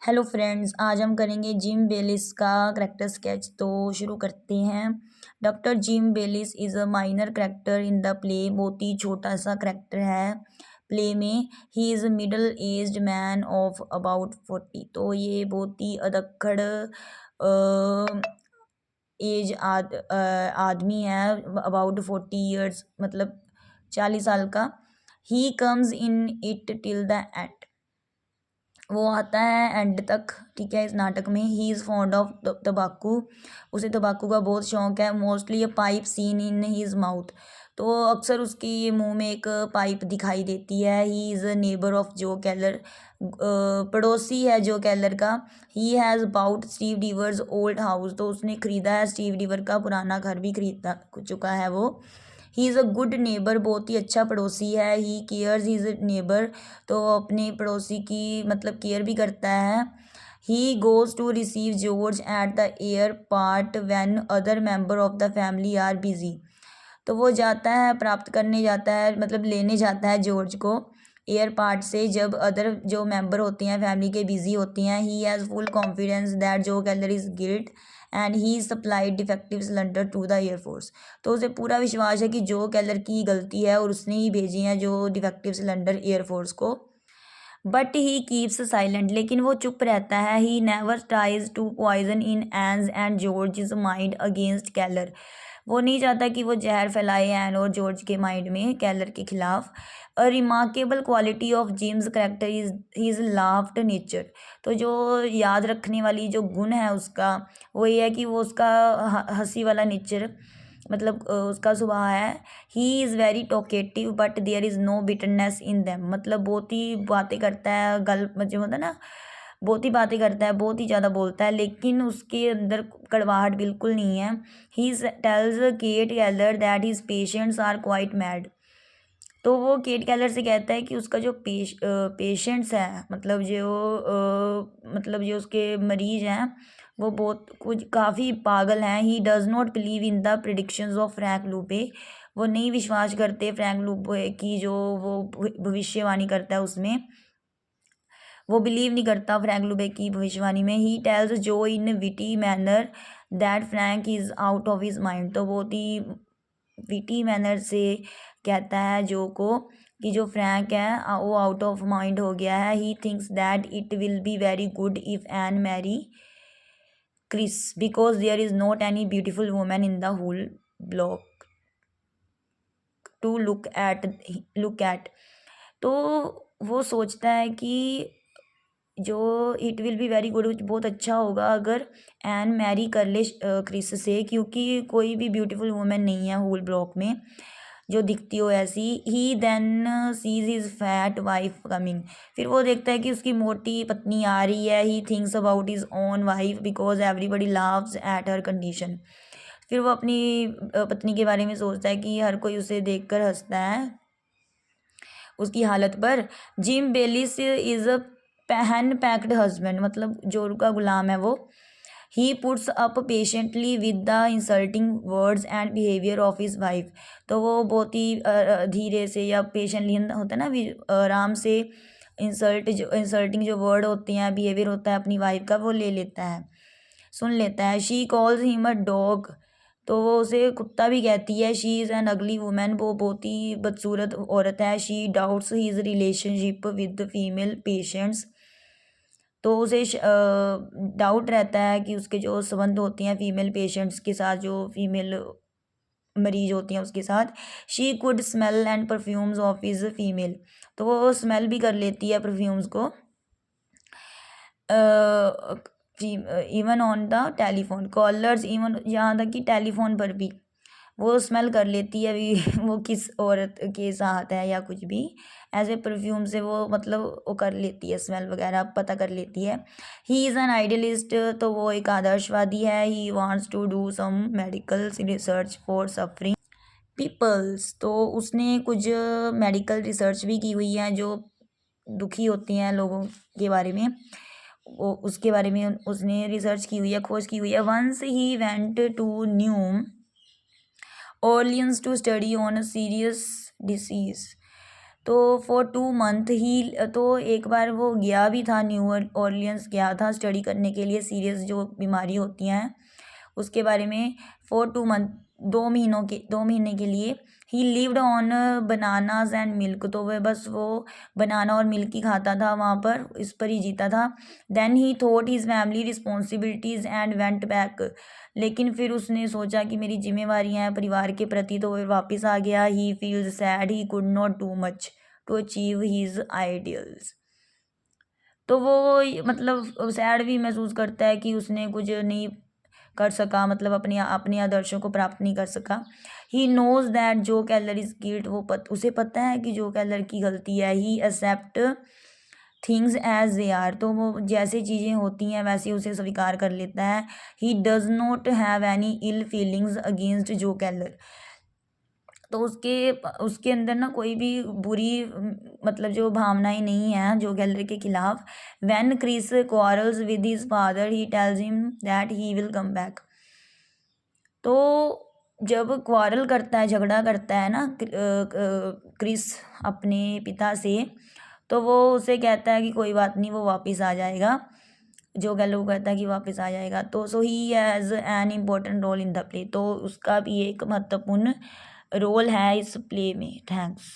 Hello friends, आज हम करेंगे जिम बेलिस का करेक्टर स्केच। तो शुरू करते हैं। Doctor Jim Bayliss is a minor character in the play. बहुत ही छोटा सा करेक्टर है प्ले में। He is a middle aged man of about 40। तो ये बहुत ही अधखड़ एज आदमी है। अबाउट 40 ईयर्स मतलब 40 साल का। He comes in it till the end. वो आता है एंड तक, ठीक है। इस नाटक में ही इज़ फॉन्ड ऑफ तम्बाकू। उसे तम्बाकू का बहुत शौक है। Mostly a pipe seen in his mouth. तो अक्सर उसकी ये मुंह में एक पाइप दिखाई देती है। He is a neighbour of Joe Keller. पड़ोसी है जो कैलर का। He has bought Steve Deever's old house. तो उसने ख़रीदा है स्टीव डीवर का पुराना घर भी खरीदा चुका है वो। He is a good neighbour, बहुत ही अच्छा पड़ोसी है। He cares his neighbour. तो अपने पड़ोसी की मतलब केयर भी करता है। He goes to receive George at the airport when other member of the family are busy. तो वो जाता है, प्राप्त करने जाता है, मतलब लेने जाता है जॉर्ज को एयरपोर्ट से जब अदर जो मेंबर होते हैं फैमिली के बिजी होती हैं। He has full confidence that Joe Keller is guilt and he supplied defective cylinder to the air force. तो उसे पूरा विश्वास है कि जो कैलर की गलती है और उसने ही भेजी हैं जो डिफेक्टिव सिलेंडर एयरफोर्स को। बट ही कीप्स साइलेंट, लेकिन वो चुप रहता है। He never tries to poison in Ann's and George mind against Keller. वो नहीं चाहता कि वो जहर फैलाए एन और जॉर्ज के माइंड में कैलर के खिलाफ। A remarkable quality of Jim's character is his laughed nature. तो जो याद रखने वाली जो गुण है उसका, वो ये है कि वो उसका हंसी वाला नेचर, मतलब उसका स्वभाव है। He is very talkative but there is no bitterness in them. मतलब बहुत ही बातें करता है, गल जो होता है ना, बहुत ही बातें करता है, बहुत ही ज़्यादा बोलता है, लेकिन उसके अंदर कड़वाहट बिल्कुल नहीं है। He tells Kate Keller that his patients are quite mad. तो वो केट कैलर से कहता है कि उसका जो पेशेंट्स हैं, मतलब जो उसके मरीज हैं, वो बहुत कुछ काफ़ी पागल हैं। He does not believe in the predictions of Frank Lubey. वो नहीं विश्वास करते फ्रैंक लूपे की जो वो भविष्यवाणी करता है उसमें। वो बिलीव नहीं करता फ्रैंक लूबे की भविष्यवाणी में। He tells Joe in witty manner that Frank is out of his mind. तो बहुत ही विटी मैनर से कहता है जो को कि जो फ्रैंक है वो आउट ऑफ माइंड हो गया है। He thinks that it will be very good if Ann marry Chris because there is not any beautiful women in the whole block to look at. तो वो सोचता है कि जो it will be very good, बहुत अच्छा होगा अगर एन मैरी कर ले क्रिस से, क्योंकि कोई भी ब्यूटीफुल वुमेन नहीं है होल ब्लॉक में जो दिखती हो ऐसी। He then sees his fat wife coming. फिर वो देखता है कि उसकी मोटी पत्नी आ रही है। He thinks about his own wife because everybody laughs at her condition. फिर वो अपनी पत्नी के बारे में सोचता है कि हर कोई उसे देखकर हंसता है उसकी हालत पर। Jim Bayliss is a hand packed husband, मतलब जो का गुलाम है वो। He puts up patiently with the insulting words and behaviour of his wife. तो वो बहुत ही धीरे से या पेशेंटली होता है ना, आराम से इंसल्टिंग जो वर्ड होते हैं, बिहेवियर होता है अपनी वाइफ का, वो ले लेता है, सुन लेता है। She calls him a dog. तो वो उसे कुत्ता भी कहती है। शी इज़ एन अगली वुमेन, वो बहुत ही बदसूरत औरत है। She doubts his relationship with female patients. तो उसे डाउट रहता है कि उसके जो संबंध होते हैं फीमेल पेशेंट्स के साथ, जो फीमेल मरीज होती हैं उसके साथ। She could smell and perfumes of is female. तो वो स्मेल भी कर लेती है परफ्यूम्स को। Even on the telephone callers, even यहाँ तक कि टेलीफोन पर भी वो स्मेल कर लेती है अभी वो किस औरत के साथ है या कुछ भी। ऐसे परफ्यूम से वो मतलब वो कर लेती है, स्मेल वगैरह पता कर लेती है। He is an idealist. तो वो एक आदर्शवादी है। He wants to do some medical research for suffering peoples. तो उसने कुछ मेडिकल रिसर्च भी की हुई है जो दुखी होती हैं लोगों के बारे में। वो उसके बारे में उसने रिसर्च की हुई है, खोज की हुई है। Once he went to new Orleans to study on a serious disease। तो फॉर 2 मंथ ही, तो एक बार वो गया भी था, न्यू ऑरलियंस गया था स्टडी करने के लिए सीरियस जो बीमारी होती हैं उसके बारे में। फॉर 2 मंथ, 2 महीने के लिए ही lived on bananas and milk, तो वह बस वो बनाना और मिल्क ही खाता था वहाँ पर, इस पर ही जीता था। Then he thought his family responsibilities and went back, लेकिन फिर उसने सोचा कि मेरी जिम्मेवारियाँ हैं परिवार के प्रति, तो वह वापस आ गया। He feels sad he could not do much to achieve his ideals, तो वो मतलब सैड भी महसूस करता है कि उसने कुछ नहीं कर सका, मतलब अपने अपने आदर्शों को प्राप्त नहीं कर सका। He knows that Joe कैलर is guilt, उसे पता है कि जो कैलर की गलती है। He accept things as they are, तो वो जैसे चीज़ें होती हैं वैसे उसे स्वीकार कर लेता है। He does not have any ill feelings against Joe Keller, तो उसके उसके अंदर ना कोई भी बुरी मतलब जो भावनाएं नहीं हैं जो गैलरी के खिलाफ। When Chris quarrels with his father he tells him that he will come back, तो जब क्वारल करता है, झगड़ा करता है ना क्रिस अपने पिता से, तो वो उसे कहता है कि कोई बात नहीं वो वापस आ जाएगा, जो गैलो कहता है कि वापस आ जाएगा। तो so he has an important role in the play, तो उसका भी एक महत्वपूर्ण रोल है इस प्ले में। थैंक्स।